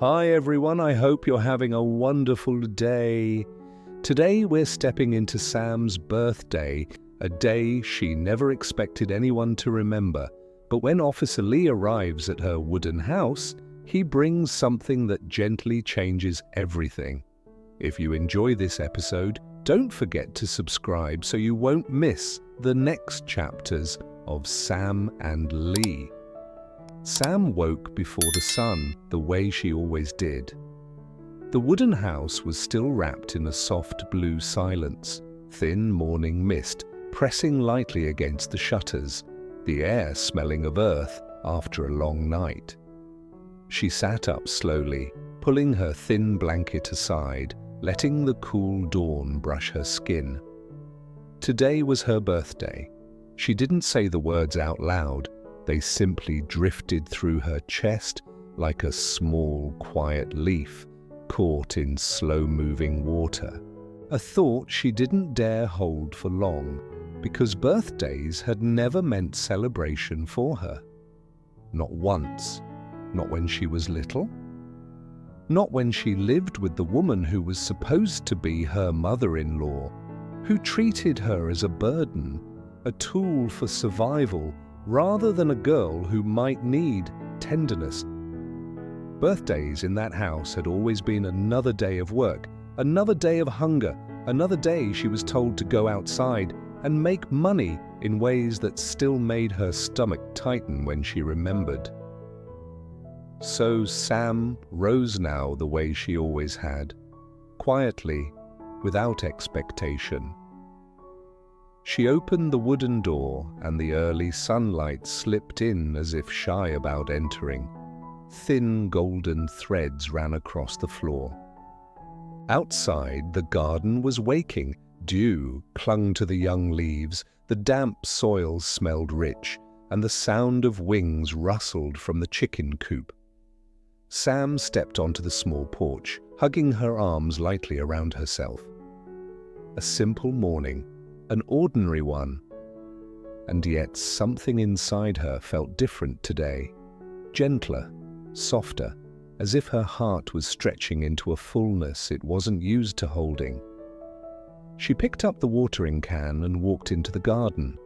Hi everyone, I hope you're having a wonderful day. Today we're stepping into Sam's birthday, a day she never expected anyone to remember. But when Officer Lee arrives at her wooden house, he brings something that gently changes everything. If you enjoy this episode, don't forget to subscribe so you won't miss the next chapters of Sam and Lee. Sam woke before the sun, the way she always did. The wooden house was still wrapped in a soft blue silence, thin morning mist pressing lightly against the shutters, the air smelling of earth after a long night. She sat up slowly, pulling her thin blanket aside, letting the cool dawn brush her skin. Today was her birthday. She didn't say the words out loud. They simply drifted through her chest like a small, quiet leaf caught in slow-moving water. A thought she didn't dare hold for long, because birthdays had never meant celebration for her. Not once. Not when she was little. Not when she lived with the woman who was supposed to be her mother-in-law, who treated her as a burden, a tool for survival, rather than a girl who might need tenderness. Birthdays in that house had always been another day of work, another day of hunger, another day she was told to go outside and make money in ways that still made her stomach tighten when she remembered. So Sam rose now the way she always had, quietly, without expectation. She opened the wooden door and the early sunlight slipped in as if shy about entering. Thin golden threads ran across the floor. Outside, the garden was waking. Dew clung to the young leaves, the damp soil smelled rich, and the sound of wings rustled from the chicken coop. Sam stepped onto the small porch, hugging her arms lightly around herself. A simple morning. An ordinary one, and yet something inside her felt different today, gentler, softer, as if her heart was stretching into a fullness it wasn't used to holding. She picked up the watering can and walked into the garden.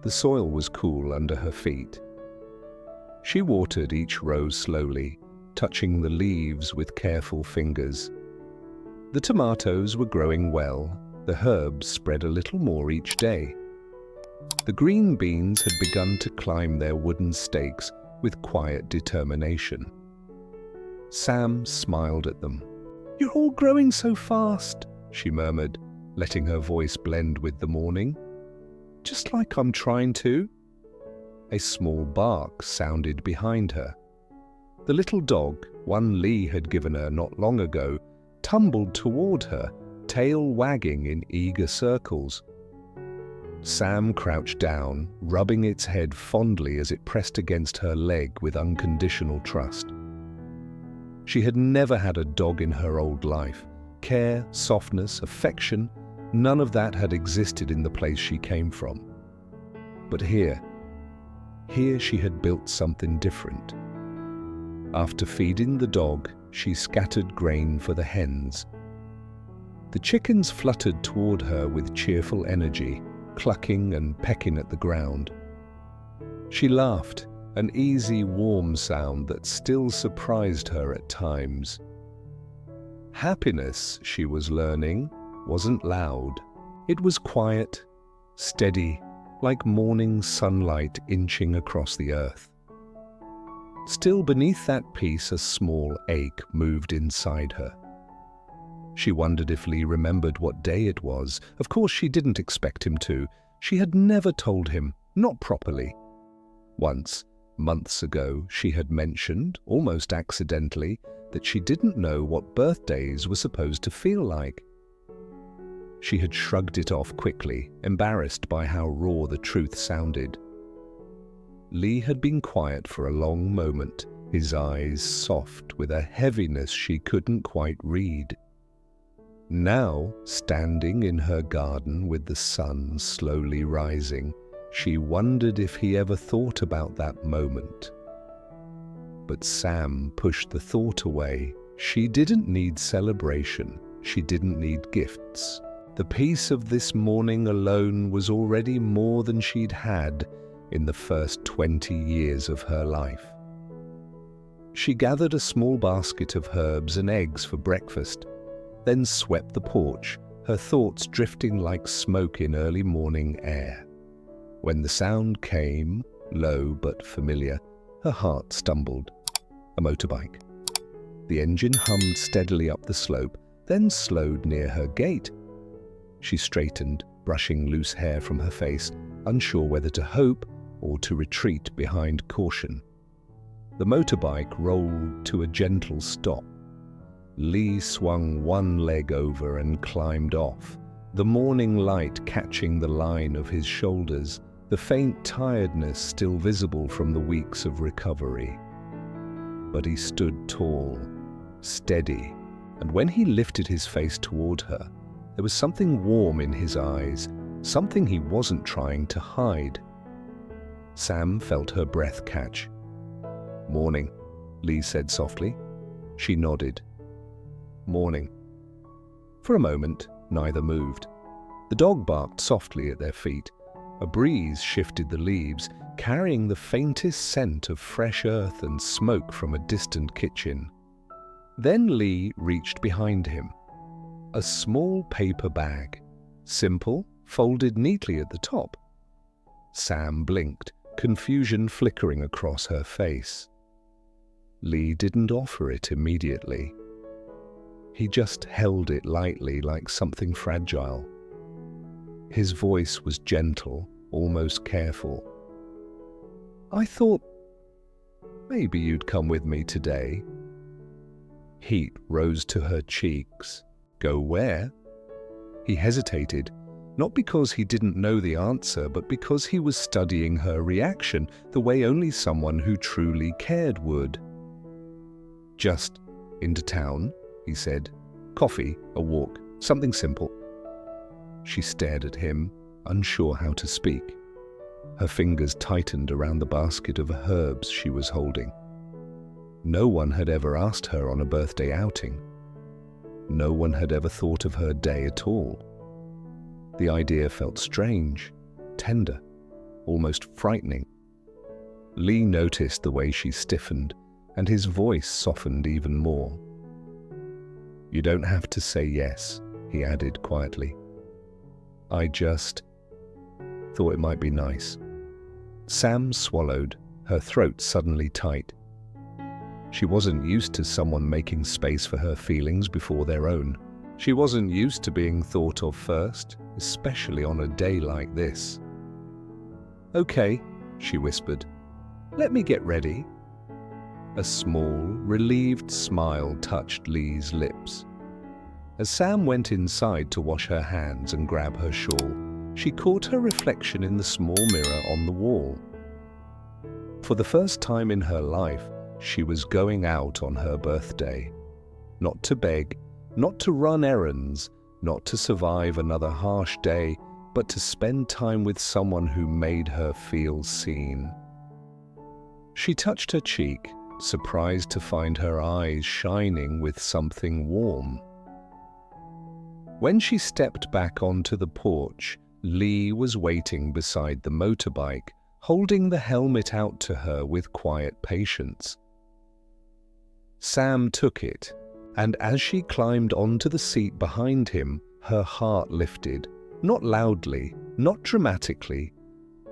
The soil was cool under her feet. She watered each rose slowly, touching the leaves with careful fingers. The tomatoes were growing well. The herbs spread a little more each day. The green beans had begun to climb their wooden stakes with quiet determination. Sam smiled at them. "You're all growing so fast," she murmured, letting her voice blend with the morning. "Just like I'm trying to." A small bark sounded behind her. The little dog, one Lee had given her not long ago, tumbled toward her, tail wagging in eager circles. Sam crouched down, rubbing its head fondly as it pressed against her leg with unconditional trust. She had never had a dog in her old life. Care, softness, affection, none of that had existed in the place she came from. But here she had built something different. After feeding the dog, she scattered grain for the hens. The chickens fluttered toward her with cheerful energy, clucking and pecking at the ground. She laughed, an easy, warm sound that still surprised her at times. Happiness, she was learning, wasn't loud. It was quiet, steady, like morning sunlight inching across the earth. Still beneath that peace, a small ache moved inside her. She wondered if Lee remembered what day it was. Of course she didn't expect him to. She had never told him, not properly. Once, months ago, she had mentioned, almost accidentally, that she didn't know what birthdays were supposed to feel like. She had shrugged it off quickly, embarrassed by how raw the truth sounded. Lee had been quiet for a long moment, his eyes soft with a heaviness she couldn't quite read. Now, standing in her garden with the sun slowly rising, she wondered if he ever thought about that moment. But Sam pushed the thought away. She didn't need celebration. She didn't need gifts. The peace of this morning alone was already more than she'd had in the first 20 years of her life. She gathered a small basket of herbs and eggs for breakfast, then swept the porch, her thoughts drifting like smoke in early morning air. When the sound came, low but familiar, her heart stumbled. A motorbike. The engine hummed steadily up the slope, then slowed near her gate. She straightened, brushing loose hair from her face, unsure whether to hope or to retreat behind caution. The motorbike rolled to a gentle stop. Lee swung one leg over and climbed off, the morning light catching the line of his shoulders, the faint tiredness still visible from the weeks of recovery. But he stood tall, steady, and when he lifted his face toward her, there was something warm in his eyes, something he wasn't trying to hide. Sam felt her breath catch. "Morning," Lee said softly. She nodded. "Morning." For a moment, neither moved. The dog barked softly at their feet. A breeze shifted the leaves, carrying the faintest scent of fresh earth and smoke from a distant kitchen. Then Lee reached behind him. A small paper bag, simple, folded neatly at the top. Sam blinked, confusion flickering across her face. Lee didn't offer it immediately. He just held it lightly like something fragile. His voice was gentle, almost careful. "I thought maybe you'd come with me today." Heat rose to her cheeks. Go where? He hesitated, not because he didn't know the answer, but because he was studying her reaction, the way only someone who truly cared would. "Just into town," he said. "Coffee, a walk, something simple." She stared at him, unsure how to speak. Her fingers tightened around the basket of herbs she was holding. No one had ever asked her on a birthday outing. No one had ever thought of her day at all. The idea felt strange, tender, almost frightening. Lee noticed the way she stiffened, and his voice softened even more. "You don't have to say yes," he added quietly. "I just thought it might be nice." Sam swallowed, her throat suddenly tight. She wasn't used to someone making space for her feelings before their own. She wasn't used to being thought of first, especially on a day like this. "Okay," she whispered. "Let me get ready." A small, relieved smile touched Lee's lips. As Sam went inside to wash her hands and grab her shawl, she caught her reflection in the small mirror on the wall. For the first time in her life, she was going out on her birthday. Not to beg, not to run errands, not to survive another harsh day, but to spend time with someone who made her feel seen. She touched her cheek, surprised to find her eyes shining with something warm. When she stepped back onto the porch, Lee was waiting beside the motorbike, holding the helmet out to her with quiet patience. Sam took it, and as she climbed onto the seat behind him, her heart lifted, not loudly, not dramatically,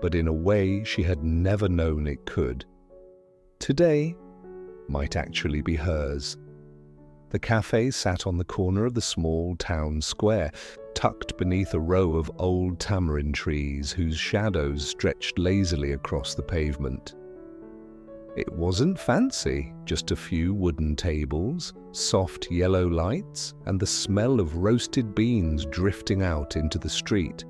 but in a way she had never known it could. Today might actually be hers. The cafe sat on the corner of the small town square, tucked beneath a row of old tamarind trees whose shadows stretched lazily across the pavement. It wasn't fancy, just a few wooden tables, soft yellow lights, and the smell of roasted beans drifting out into the street.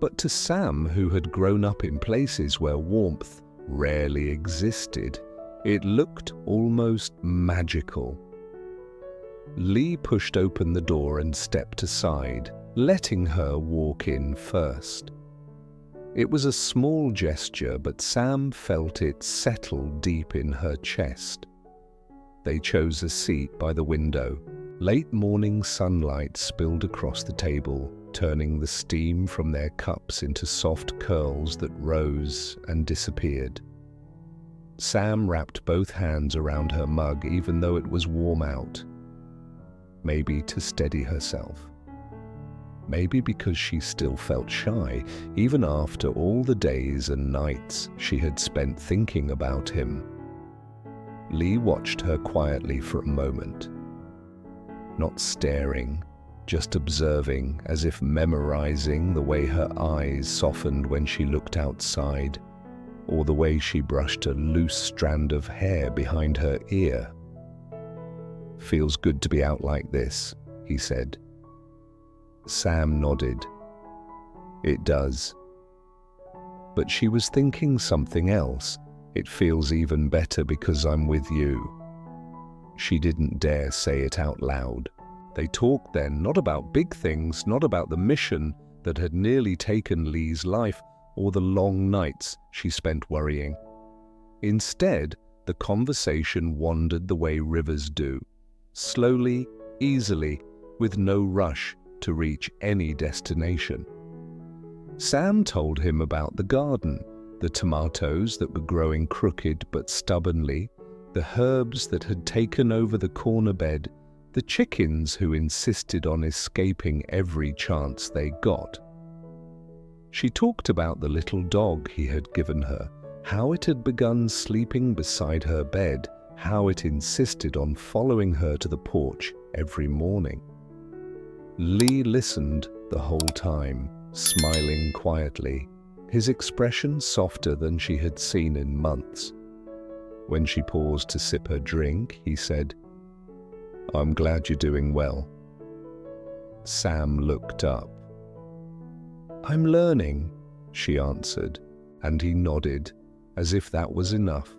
But to Sam, who had grown up in places where warmth rarely existed, it looked almost magical. Lee pushed open the door and stepped aside, letting her walk in first. It was a small gesture, but Sam felt it settle deep in her chest. They chose a seat by the window. Late morning sunlight spilled across the table, turning the steam from their cups into soft curls that rose and disappeared. Sam wrapped both hands around her mug even though it was warm out. Maybe to steady herself. Maybe because she still felt shy, even after all the days and nights she had spent thinking about him. Lee watched her quietly for a moment. Not staring, just observing, as if memorizing the way her eyes softened when she looked outside, or the way she brushed a loose strand of hair behind her ear. "Feels good to be out like this," he said. Sam nodded. "It does." But she was thinking something else. "It feels even better because I'm with you." She didn't dare say it out loud. They talked then, not about big things, not about the mission that had nearly taken Lee's life, or the long nights she spent worrying. Instead, the conversation wandered the way rivers do, slowly, easily, with no rush to reach any destination. Sam told him about the garden, the tomatoes that were growing crooked but stubbornly, the herbs that had taken over the corner bed, the chickens who insisted on escaping every chance they got. She talked about the little dog he had given her, how it had begun sleeping beside her bed, how it insisted on following her to the porch every morning. Lee listened the whole time, smiling quietly, his expression softer than she had seen in months. When she paused to sip her drink, he said, "I'm glad you're doing well." Sam looked up. "I'm learning," she answered, and he nodded, as if that was enough,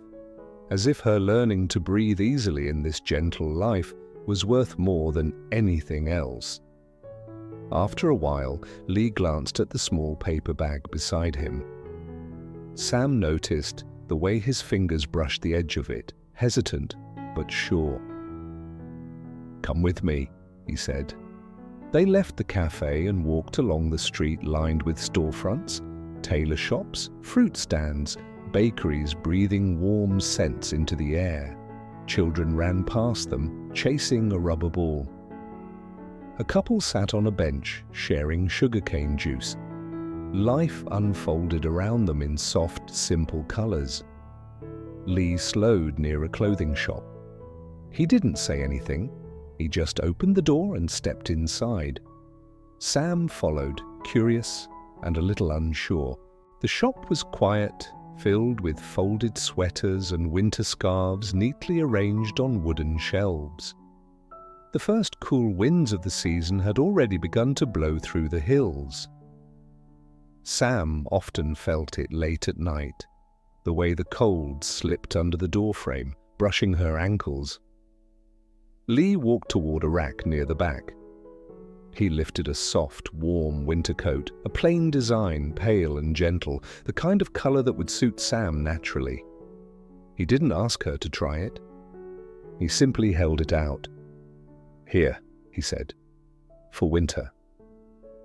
as if her learning to breathe easily in this gentle life was worth more than anything else. After a while, Lee glanced at the small paper bag beside him. Sam noticed the way his fingers brushed the edge of it, hesitant but sure. "Come with me," he said. They left the cafe and walked along the street lined with storefronts, tailor shops, fruit stands, bakeries breathing warm scents into the air. Children ran past them, chasing a rubber ball. A couple sat on a bench, sharing sugarcane juice. Life unfolded around them in soft, simple colors. Lee slowed near a clothing shop. He didn't say anything. He just opened the door and stepped inside. Sam followed, curious and a little unsure. The shop was quiet, filled with folded sweaters and winter scarves neatly arranged on wooden shelves. The first cool winds of the season had already begun to blow through the hills. Sam often felt it late at night, the way the cold slipped under the doorframe, brushing her ankles. Lee walked toward a rack near the back. He lifted a soft, warm winter coat, a plain design, pale and gentle, the kind of color that would suit Sam naturally. He didn't ask her to try it. He simply held it out. "Here," he said, "for winter."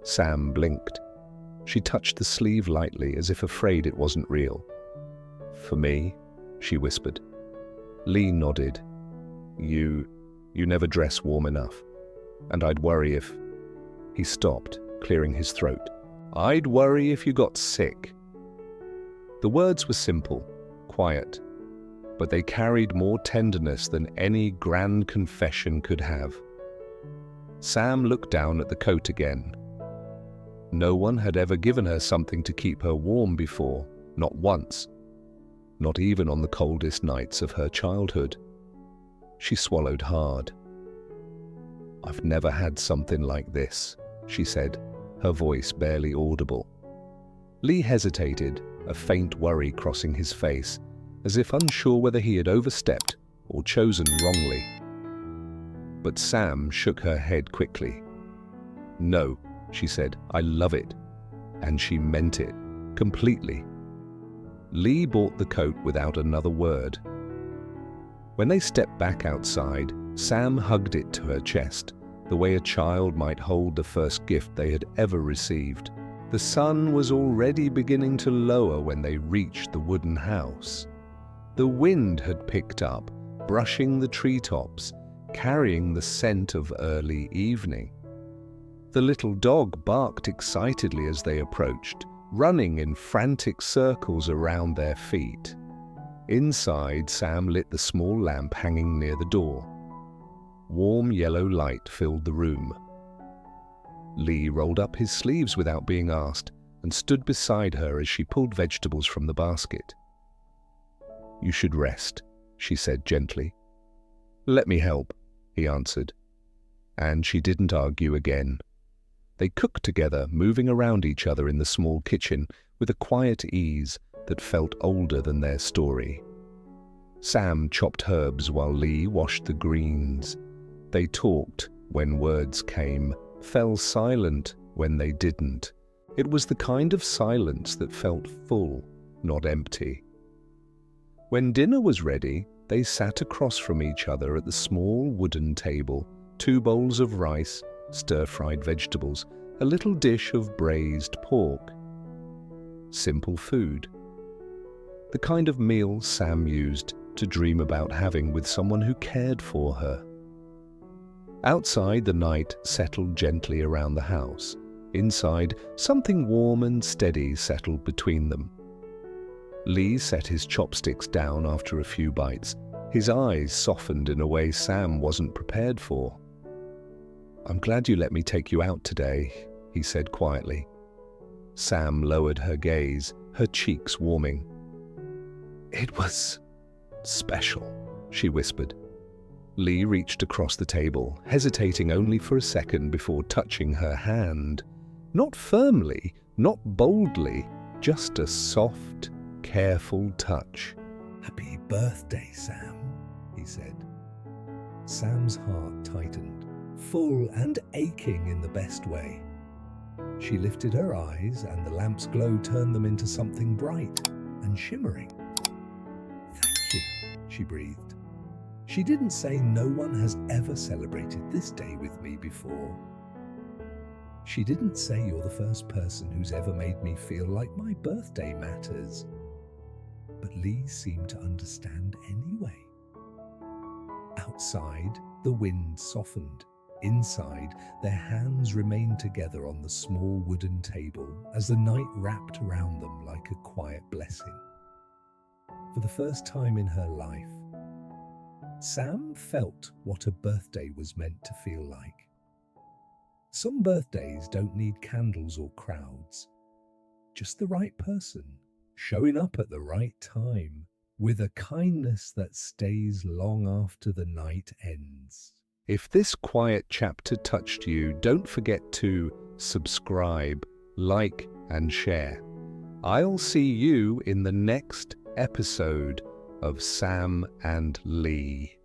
Sam blinked. She touched the sleeve lightly, as if afraid it wasn't real. "For me," she whispered. Lee nodded. You never dress warm enough. And I'd worry if..." He stopped, clearing his throat. "I'd worry if you got sick." The words were simple, quiet, but they carried more tenderness than any grand confession could have. Sam looked down at the coat again. No one had ever given her something to keep her warm before, not once, not even on the coldest nights of her childhood. She swallowed hard. "I've never had something like this," she said, her voice barely audible. Lee hesitated, a faint worry crossing his face, as if unsure whether he had overstepped or chosen wrongly. But Sam shook her head quickly. "No," she said, "I love it." And she meant it. completely. Lee bought the coat without another word. When they stepped back outside, Sam hugged it to her chest, the way a child might hold the first gift they had ever received. The sun was already beginning to lower when they reached the wooden house. The wind had picked up, brushing the treetops, carrying the scent of early evening. The little dog barked excitedly as they approached, running in frantic circles around their feet. Inside, Sam lit the small lamp hanging near the door. Warm yellow light filled the room. Lee rolled up his sleeves without being asked and stood beside her as she pulled vegetables from the basket. "You should rest," she said gently. "Let me help," he answered. And she didn't argue again. They cooked together, moving around each other in the small kitchen with a quiet ease that felt older than their story. Sam chopped herbs while Lee washed the greens. They talked when words came, fell silent when they didn't. It was the kind of silence that felt full, not empty. When dinner was ready, they sat across from each other at the small wooden table, 2 bowls of rice, stir-fried vegetables, a little dish of braised pork. Simple food. The kind of meal Sam used to dream about having with someone who cared for her. Outside, the night settled gently around the house. Inside, something warm and steady settled between them. Lee set his chopsticks down after a few bites. His eyes softened in a way Sam wasn't prepared for. "I'm glad you let me take you out today," he said quietly. Sam lowered her gaze, her cheeks warming. "It was special," she whispered. Lee reached across the table, hesitating only for a second before touching her hand. Not firmly, not boldly, just a soft, careful touch. "Happy birthday, Sam," he said. Sam's heart tightened, full and aching in the best way. She lifted her eyes, and the lamp's glow turned them into something bright and shimmering. "Thank you," she breathed. She didn't say, "No one has ever celebrated this day with me before." She didn't say, "You're the first person who's ever made me feel like my birthday matters." But Lee seemed to understand anyway. Outside, the wind softened. Inside, their hands remained together on the small wooden table as the night wrapped around them like a quiet blessing. For the first time in her life, Sam felt what a birthday was meant to feel like. Some birthdays don't need candles or crowds. Just the right person, showing up at the right time, with a kindness that stays long after the night ends. If this quiet chapter touched you, don't forget to subscribe, like, and share. I'll see you in the next episode of Sam and Lee.